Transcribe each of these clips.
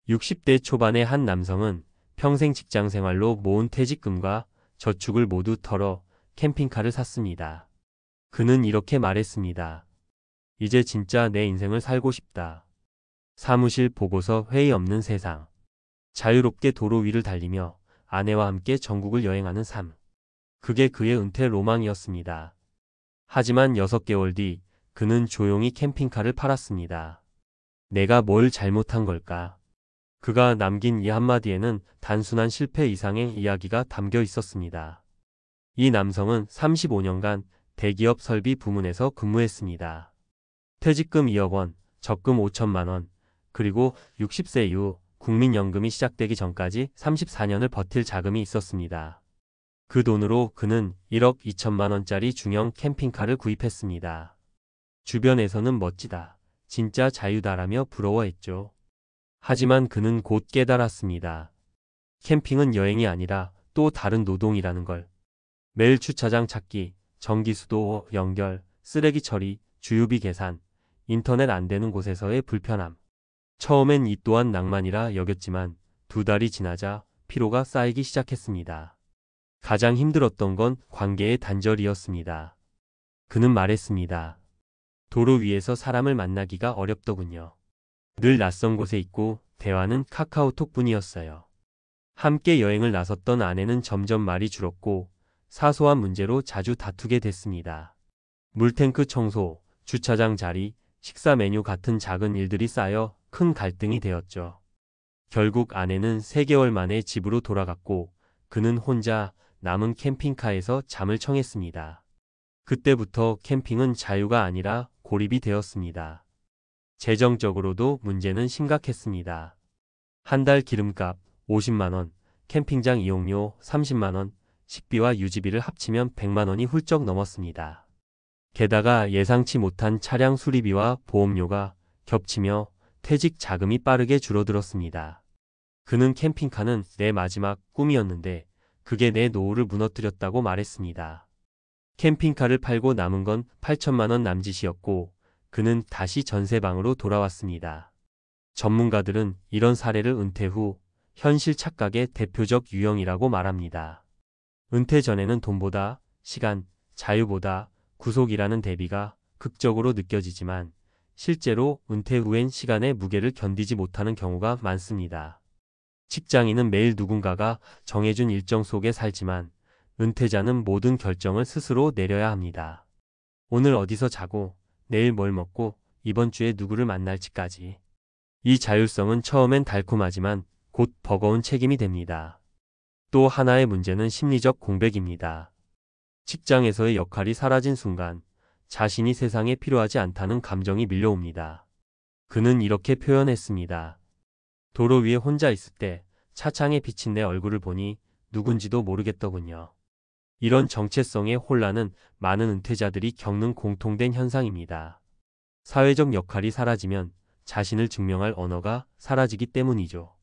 60대 초반의 한 남성은 평생 직장 생활로 모은 퇴직금과 저축을 모두 털어 캠핑카를 샀습니다. 그는 이렇게 말했습니다. 이제 진짜 내 인생을 살고 싶다. 사무실 보고서 회의 없는 세상. 자유롭게 도로 위를 달리며 아내와 함께 전국을 여행하는 삶. 그게 그의 은퇴 로망이었습니다. 하지만 6개월 뒤 그는 조용히 캠핑카를 팔았습니다. 내가 뭘 잘못한 걸까? 그가 남긴 이 한마디에는 단순한 실패 이상의 이야기가 담겨 있었습니다. 이 남성은 35년간 대기업 설비 부문에서 근무했습니다. 퇴직금 2억 원, 적금 5천만 원, 그리고 60세 이후 국민연금이 시작되기 전까지 34년을 버틸 자금이 있었습니다. 그 돈으로 그는 1억 2천만 원짜리 중형 캠핑카를 구입했습니다. 주변에서는 멋지다, 진짜 자유다라며 부러워했죠. 하지만 그는 곧 깨달았습니다. 캠핑은 여행이 아니라 또 다른 노동이라는 걸. 매일 주차장 찾기, 전기수도 연결, 쓰레기 처리, 주유비 계산, 인터넷 안 되는 곳에서의 불편함. 처음엔 이 또한 낭만이라 여겼지만 2달이 지나자 피로가 쌓이기 시작했습니다. 가장 힘들었던 건 관계의 단절이었습니다. 그는 말했습니다. 도로 위에서 사람을 만나기가 어렵더군요. 늘 낯선 곳에 있고 대화는 카카오톡뿐이었어요. 함께 여행을 나섰던 아내는 점점 말이 줄었고 사소한 문제로 자주 다투게 됐습니다. 물탱크 청소, 주차장 자리, 식사 메뉴 같은 작은 일들이 쌓여 큰 갈등이 되었죠. 결국 아내는 3개월 만에 집으로 돌아갔고 그는 혼자 남은 캠핑카에서 잠을 청했습니다. 그때부터 캠핑은 자유가 아니라 고립이 되었습니다. 재정적으로도 문제는 심각했습니다. 한 달 기름값 50만 원, 캠핑장 이용료 30만 원, 식비와 유지비를 합치면 100만 원이 훌쩍 넘었습니다. 게다가 예상치 못한 차량 수리비와 보험료가 겹치며 퇴직 자금이 빠르게 줄어들었습니다. 그는 캠핑카는 내 마지막 꿈이었는데 그게 내 노후를 무너뜨렸다고 말했습니다. 캠핑카를 팔고 남은 건 8천만 원 남짓이었고 그는 다시 전세방으로 돌아왔습니다. 전문가들은 이런 사례를 은퇴 후 현실 착각의 대표적 유형이라고 말합니다. 은퇴 전에는 돈보다 시간, 자유보다 구속이라는 대비가 극적으로 느껴지지만 실제로 은퇴 후엔 시간의 무게를 견디지 못하는 경우가 많습니다. 직장인은 매일 누군가가 정해준 일정 속에 살지만 은퇴자는 모든 결정을 스스로 내려야 합니다. 오늘 어디서 자고, 내일 뭘 먹고, 이번 주에 누구를 만날지까지. 이 자율성은 처음엔 달콤하지만 곧 버거운 책임이 됩니다. 또 하나의 문제는 심리적 공백입니다. 직장에서의 역할이 사라진 순간 자신이 세상에 필요하지 않다는 감정이 밀려옵니다. 그는 이렇게 표현했습니다. 도로 위에 혼자 있을 때 차창에 비친 내 얼굴을 보니 누군지도 모르겠더군요. 이런 정체성의 혼란은 많은 은퇴자들이 겪는 공통된 현상입니다. 사회적 역할이 사라지면 자신을 증명할 언어가 사라지기 때문이죠.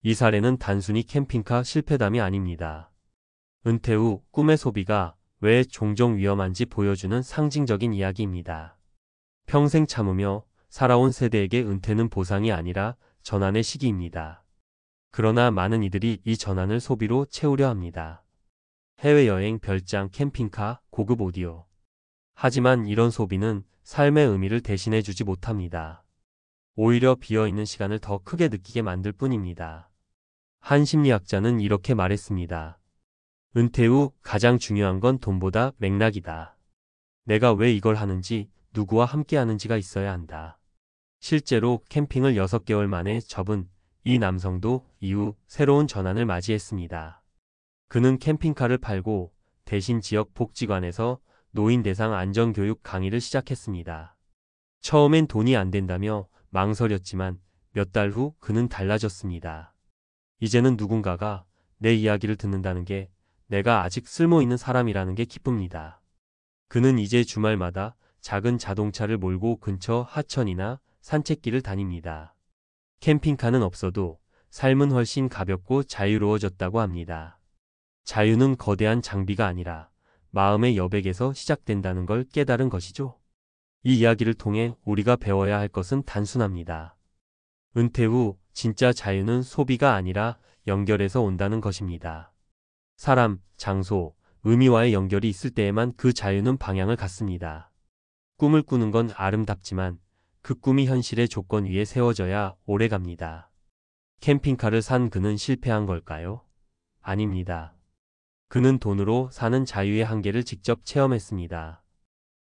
이 사례는 단순히 캠핑카 실패담이 아닙니다. 은퇴 후 꿈의 소비가 왜 종종 위험한지 보여주는 상징적인 이야기입니다. 평생 참으며 살아온 세대에게 은퇴는 보상이 아니라 전환의 시기입니다. 그러나 많은 이들이 이 전환을 소비로 채우려 합니다. 해외여행, 별장, 캠핑카, 고급 오디오. 하지만 이런 소비는 삶의 의미를 대신해주지 못합니다. 오히려 비어있는 시간을 더 크게 느끼게 만들 뿐입니다. 한 심리학자는 이렇게 말했습니다. 은퇴 후 가장 중요한 건 돈보다 맥락이다. 내가 왜 이걸 하는지, 누구와 함께 하는지가 있어야 한다. 실제로 캠핑을 6개월 만에 접은 이 남성도 이후 새로운 전환을 맞이했습니다. 그는 캠핑카를 팔고 대신 지역 복지관에서 노인 대상 안전교육 강의를 시작했습니다. 처음엔 돈이 안 된다며 망설였지만 몇 달 후 그는 달라졌습니다. 이제는 누군가가 내 이야기를 듣는다는 게 내가 아직 쓸모있는 사람이라는 게 기쁩니다. 그는 이제 주말마다 작은 자동차를 몰고 근처 하천이나 산책길을 다닙니다. 캠핑카는 없어도 삶은 훨씬 가볍고 자유로워졌다고 합니다. 자유는 거대한 장비가 아니라 마음의 여백에서 시작된다는 걸 깨달은 것이죠. 이 이야기를 통해 우리가 배워야 할 것은 단순합니다. 은퇴 후 진짜 자유는 소비가 아니라 연결에서 온다는 것입니다. 사람, 장소, 의미와의 연결이 있을 때에만 그 자유는 방향을 갖습니다. 꿈을 꾸는 건 아름답지만 그 꿈이 현실의 조건 위에 세워져야 오래 갑니다. 캠핑카를 산 그는 실패한 걸까요? 아닙니다. 그는 돈으로 사는 자유의 한계를 직접 체험했습니다.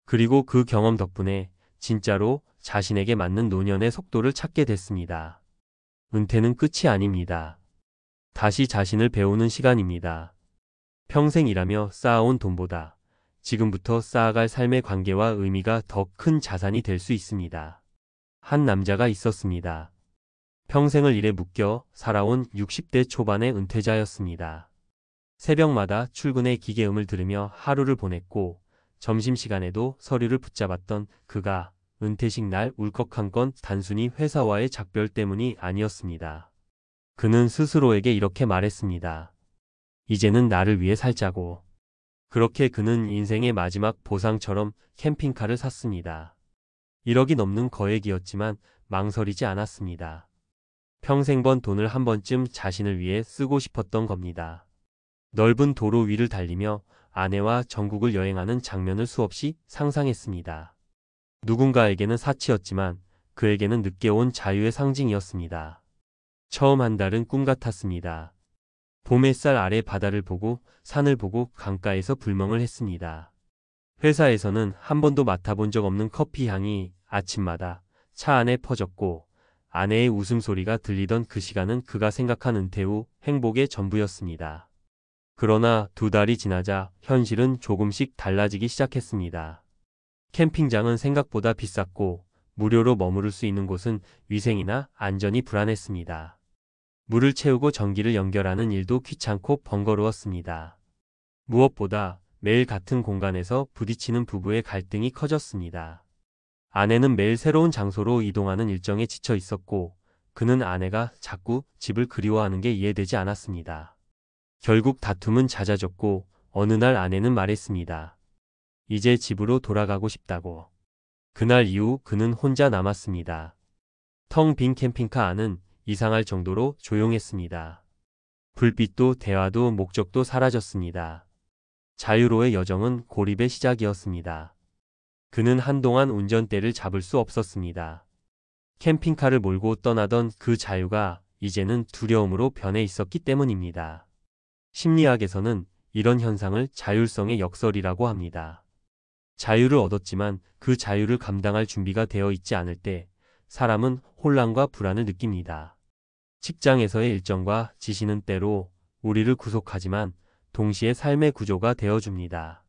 그리고 그 경험 덕분에 진짜로 자신에게 맞는 노년의 속도를 찾게 됐습니다. 은퇴는 끝이 아닙니다. 다시 자신을 배우는 시간입니다. 평생 일하며 쌓아온 돈보다 지금부터 쌓아갈 삶의 관계와 의미가 더 큰 자산이 될 수 있습니다. 한 남자가 있었습니다. 평생을 일에 묶여 살아온 60대 초반의 은퇴자였습니다. 새벽마다 출근의 기계음을 들으며 하루를 보냈고 점심시간에도 서류를 붙잡았던 그가 은퇴식 날 울컥한 건 단순히 회사와의 작별 때문이 아니었습니다. 그는 스스로에게 이렇게 말했습니다. 이제는 나를 위해 살자고. 그렇게 그는 인생의 마지막 보상처럼 캠핑카를 샀습니다. 1억이 넘는 거액이었지만 망설이지 않았습니다. 평생 번 돈을 한 번쯤 자신을 위해 쓰고 싶었던 겁니다. 넓은 도로 위를 달리며 아내와 전국을 여행하는 장면을 수없이 상상했습니다. 누군가에게는 사치였지만 그에게는 늦게 온 자유의 상징이었습니다. 처음 한 달은 꿈 같았습니다. 봄 햇살 아래 바다를 보고 산을 보고 강가에서 불멍을 했습니다. 회사에서는 한 번도 맡아본 적 없는 커피 향이 아침마다 차 안에 퍼졌고 아내의 웃음소리가 들리던 그 시간은 그가 생각한 은퇴 후 행복의 전부였습니다. 그러나 2달이 지나자 현실은 조금씩 달라지기 시작했습니다. 캠핑장은 생각보다 비쌌고 무료로 머무를 수 있는 곳은 위생이나 안전이 불안했습니다. 물을 채우고 전기를 연결하는 일도 귀찮고 번거로웠습니다. 무엇보다 매일 같은 공간에서 부딪히는 부부의 갈등이 커졌습니다. 아내는 매일 새로운 장소로 이동하는 일정에 지쳐 있었고 그는 아내가 자꾸 집을 그리워하는 게 이해되지 않았습니다. 결국 다툼은 잦아졌고 어느 날 아내는 말했습니다. 이제 집으로 돌아가고 싶다고. 그날 이후 그는 혼자 남았습니다. 텅 빈 캠핑카 안은 이상할 정도로 조용했습니다. 불빛도 대화도 목적도 사라졌습니다. 자유로의 여정은 고립의 시작이었습니다. 그는 한동안 운전대를 잡을 수 없었습니다. 캠핑카를 몰고 떠나던 그 자유가 이제는 두려움으로 변해 있었기 때문입니다. 심리학에서는 이런 현상을 자율성의 역설이라고 합니다. 자유를 얻었지만 그 자유를 감당할 준비가 되어 있지 않을 때 사람은 혼란과 불안을 느낍니다. 직장에서의 일정과 지시는 때로 우리를 구속하지만 동시에 삶의 구조가 되어줍니다.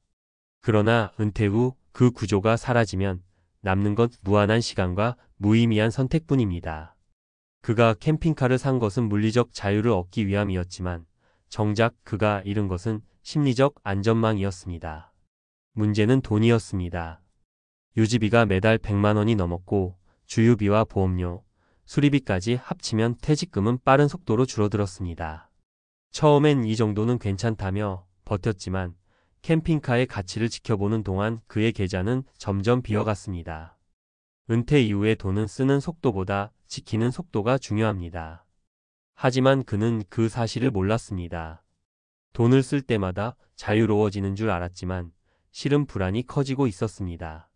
그러나 은퇴 후 그 구조가 사라지면 남는 건 무한한 시간과 무의미한 선택뿐입니다. 그가 캠핑카를 산 것은 물리적 자유를 얻기 위함이었지만 정작 그가 잃은 것은 심리적 안전망이었습니다. 문제는 돈이었습니다. 유지비가 매달 100만 원이 넘었고 주유비와 보험료, 수리비까지 합치면 퇴직금은 빠른 속도로 줄어들었습니다. 처음엔 이 정도는 괜찮다며 버텼지만 캠핑카의 가치를 지켜보는 동안 그의 계좌는 점점 비어갔습니다. 은퇴 이후의 돈은 쓰는 속도보다 지키는 속도가 중요합니다. 하지만 그는 그 사실을 몰랐습니다. 돈을 쓸 때마다 자유로워지는 줄 알았지만 실은 불안이 커지고 있었습니다.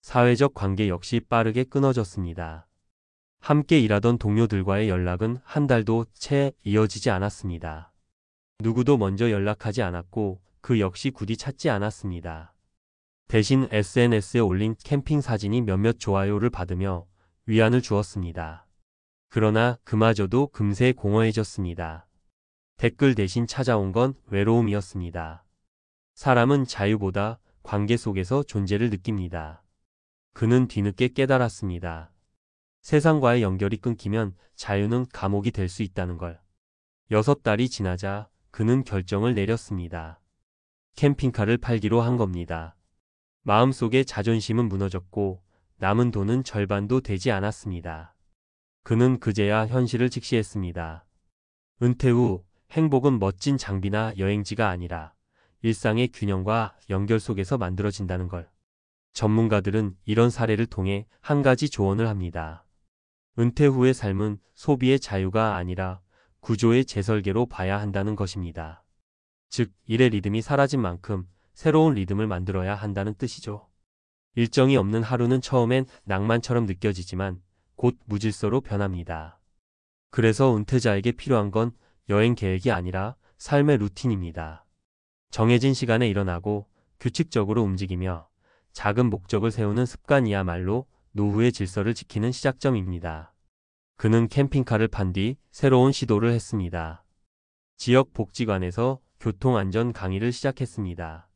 사회적 관계 역시 빠르게 끊어졌습니다. 함께 일하던 동료들과의 연락은 한 달도 채 이어지지 않았습니다. 누구도 먼저 연락하지 않았고 그 역시 굳이 찾지 않았습니다. 대신 SNS에 올린 캠핑 사진이 몇몇 좋아요를 받으며 위안을 주었습니다. 그러나 그마저도 금세 공허해졌습니다. 댓글 대신 찾아온 건 외로움이었습니다. 사람은 자유보다 관계 속에서 존재를 느낍니다. 그는 뒤늦게 깨달았습니다. 세상과의 연결이 끊기면 자유는 감옥이 될 수 있다는 걸. 6달이 지나자 그는 결정을 내렸습니다. 캠핑카를 팔기로 한 겁니다. 마음속에 자존심은 무너졌고 남은 돈은 절반도 되지 않았습니다. 그는 그제야 현실을 직시했습니다. 은퇴 후 행복은 멋진 장비나 여행지가 아니라 일상의 균형과 연결 속에서 만들어진다는 걸. 전문가들은 이런 사례를 통해 한 가지 조언을 합니다. 은퇴 후의 삶은 소비의 자유가 아니라 구조의 재설계로 봐야 한다는 것입니다. 즉, 일의 리듬이 사라진 만큼 새로운 리듬을 만들어야 한다는 뜻이죠. 일정이 없는 하루는 처음엔 낭만처럼 느껴지지만 곧 무질서로 변합니다. 그래서 은퇴자에게 필요한 건 여행 계획이 아니라 삶의 루틴입니다. 정해진 시간에 일어나고 규칙적으로 움직이며 작은 목적을 세우는 습관이야말로 노후의 질서를 지키는 시작점입니다. 그는 캠핑카를 판 뒤 새로운 시도를 했습니다. 지역 복지관에서 교통안전 강의를 시작했습니다.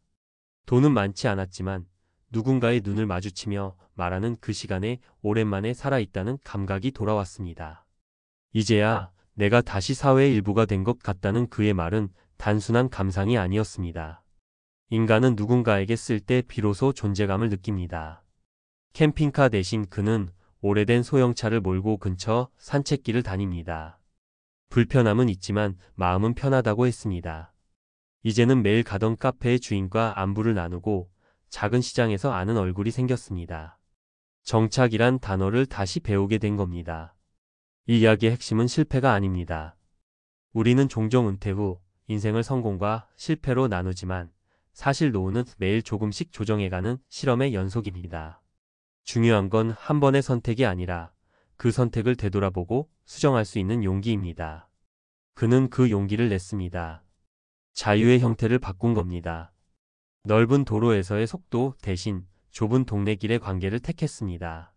돈은 많지 않았지만 누군가의 눈을 마주치며 말하는 그 시간에 오랜만에 살아있다는 감각이 돌아왔습니다. 이제야 내가 다시 사회의 일부가 된 것 같다는 그의 말은 단순한 감상이 아니었습니다. 인간은 누군가에게 쓸 때 비로소 존재감을 느낍니다. 캠핑카 대신 그는 오래된 소형차를 몰고 근처 산책길을 다닙니다. 불편함은 있지만 마음은 편하다고 했습니다. 이제는 매일 가던 카페의 주인과 안부를 나누고 작은 시장에서 아는 얼굴이 생겼습니다. 정착이란 단어를 다시 배우게 된 겁니다. 이 이야기의 핵심은 실패가 아닙니다. 우리는 종종 은퇴 후 인생을 성공과 실패로 나누지만 사실 노후는 매일 조금씩 조정해가는 실험의 연속입니다. 중요한 건 한 번의 선택이 아니라 그 선택을 되돌아보고 수정할 수 있는 용기입니다. 그는 그 용기를 냈습니다. 자유의 형태를 바꾼 겁니다. 넓은 도로에서의 속도 대신 좁은 동네 길의 관계를 택했습니다.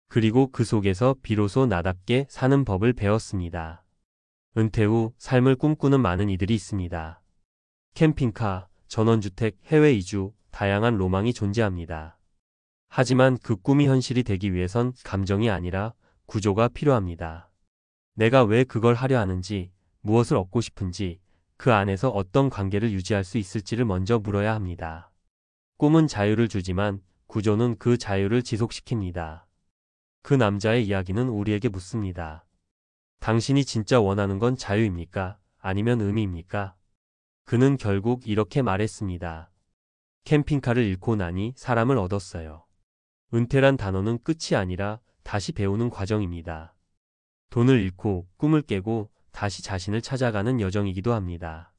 그리고 그 속에서 비로소 나답게 사는 법을 배웠습니다. 은퇴 후 삶을 꿈꾸는 많은 이들이 있습니다. 캠핑카, 전원주택, 해외 이주, 다양한 로망이 존재합니다. 하지만 그 꿈이 현실이 되기 위해선 감정이 아니라 구조가 필요합니다. 내가 왜 그걸 하려 하는지, 무엇을 얻고 싶은지, 그 안에서 어떤 관계를 유지할 수 있을지를 먼저 물어야 합니다. 꿈은 자유를 주지만 구조는 그 자유를 지속시킵니다. 그 남자의 이야기는 우리에게 묻습니다. 당신이 진짜 원하는 건 자유입니까? 아니면 의미입니까? 그는 결국 이렇게 말했습니다. 캠핑카를 잃고 나니 사람을 얻었어요. 은퇴란 단어는 끝이 아니라 다시 배우는 과정입니다. 돈을 잃고 꿈을 깨고 다시 자신을 찾아가는 여정이기도 합니다.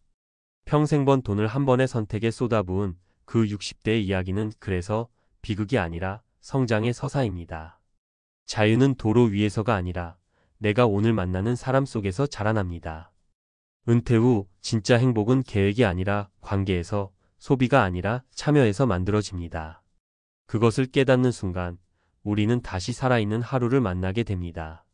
평생 번 돈을 한 번의 선택에 쏟아부은 그 60대의 이야기는 그래서 비극이 아니라 성장의 서사입니다. 자유는 도로 위에서가 아니라 내가 오늘 만나는 사람 속에서 자라납니다. 은퇴 후 진짜 행복은 계획이 아니라 관계에서, 소비가 아니라 참여에서 만들어집니다. 그것을 깨닫는 순간 우리는 다시 살아있는 하루를 만나게 됩니다.